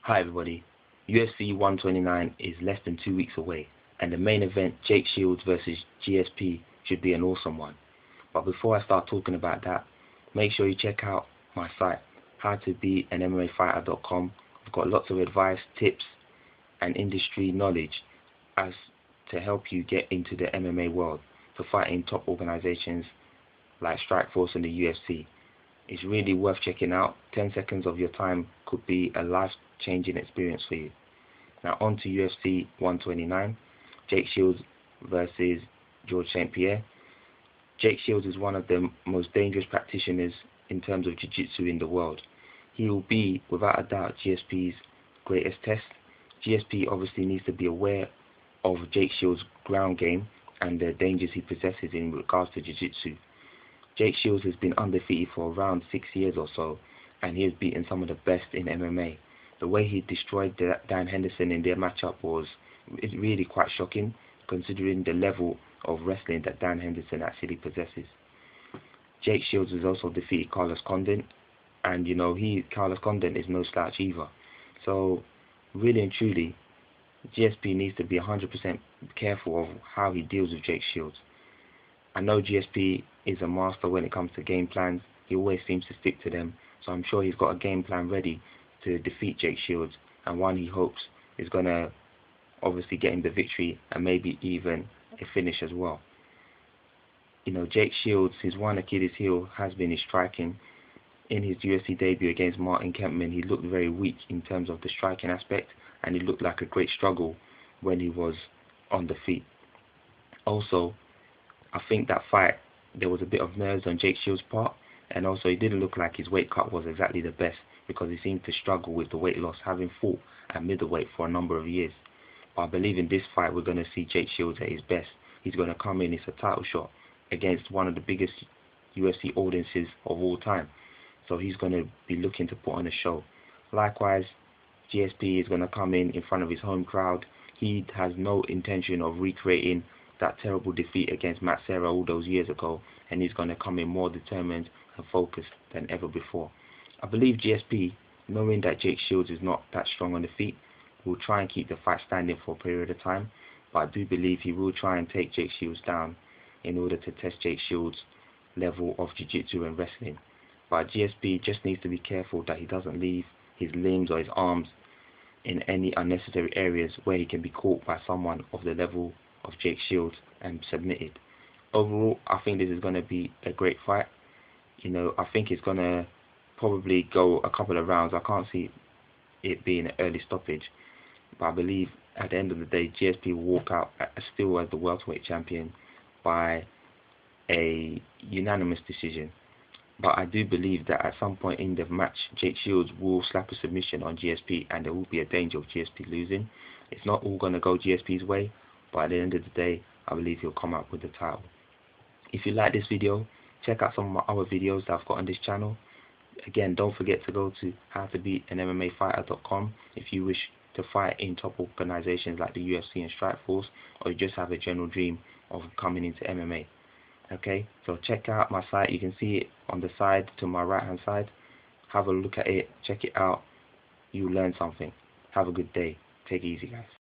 Hi everybody, UFC 129 is less than 2 weeks away, and the main event, Jake Shields versus GSP, should be an awesome one. But before I start talking about that, make sure you check out my site, howtobeanMMAfighter.com. I've got lots of advice, tips, and industry knowledge as to help you get into the MMA world to fight in top organizations like Strikeforce and the UFC. It's really worth checking out. 10 seconds of your time could be a life-changing experience for you. Now on to UFC 129, Jake Shields versus George St. Pierre. Jake Shields is one of the most dangerous practitioners in terms of jiu-jitsu in the world. He will be, without a doubt, GSP's greatest test. GSP obviously needs to be aware of Jake Shields' ground game and the dangers he possesses in regards to jiu-jitsu. Jake Shields has been undefeated for around 6 years or so, and he has beaten some of the best in MMA. The way he destroyed Dan Henderson in their matchup was really quite shocking, considering the level of wrestling that Dan Henderson actually possesses. Jake Shields has also defeated Carlos Condit, and Carlos Condit is no slouch either. So really and truly, GSP needs to be 100% careful of how he deals with Jake Shields. I know GSP is a master when it comes to game plans. He always seems to stick to them, so I'm sure he's got a game plan ready to defeat Jake Shields, and one he hopes is going to obviously get him the victory and maybe even a finish as well. Jake Shields, his one Achilles heel has been his striking. In his UFC debut against Martin Kempman, he looked very weak in terms of the striking aspect, and he looked like a great struggle when he was on the feet. Also, I think that fight, there was a bit of nerves on Jake Shields' part, and also it didn't look like his weight cut was exactly the best because he seemed to struggle with the weight loss, having fought at middleweight for a number of years. But I believe in this fight we're going to see Jake Shields at his best. He's going to come in, it's a title shot against one of the biggest UFC audiences of all time. So he's going to be looking to put on a show. Likewise, GSP is going to come in front of his home crowd. He has no intention of recreating that terrible defeat against Matt Serra all those years ago, and he's going to come in more determined and focused than ever before. I believe GSP, knowing that Jake Shields is not that strong on the feet, will try and keep the fight standing for a period of time, but I do believe he will try and take Jake Shields down in order to test Jake Shields' level of jiu-jitsu and wrestling. But GSP just needs to be careful that he doesn't leave his limbs or his arms in any unnecessary areas where he can be caught by someone of the level of Jake Shields and submitted. Overall, I think this is going to be a great fight. I think it's going to probably go a couple of rounds. I can't see it being an early stoppage, but I believe at the end of the day, GSP will walk out still as the welterweight champion by a unanimous decision. But I do believe that at some point in the match, Jake Shields will slap a submission on GSP, and there will be a danger of GSP losing. It's not all going to go GSP's way, but at the end of the day, I believe he'll come out with the title. If you like this video, check out some of my other videos that I've got on this channel. Again, don't forget to go to howtobeanMMAfighter.com if you wish to fight in top organizations like the UFC and Strikeforce, or you just have a general dream of coming into MMA. Okay, so check out my site. You can see it on the side to my right hand side. Have a look at it, check it out. You'll learn something. Have a good day. Take it easy, guys.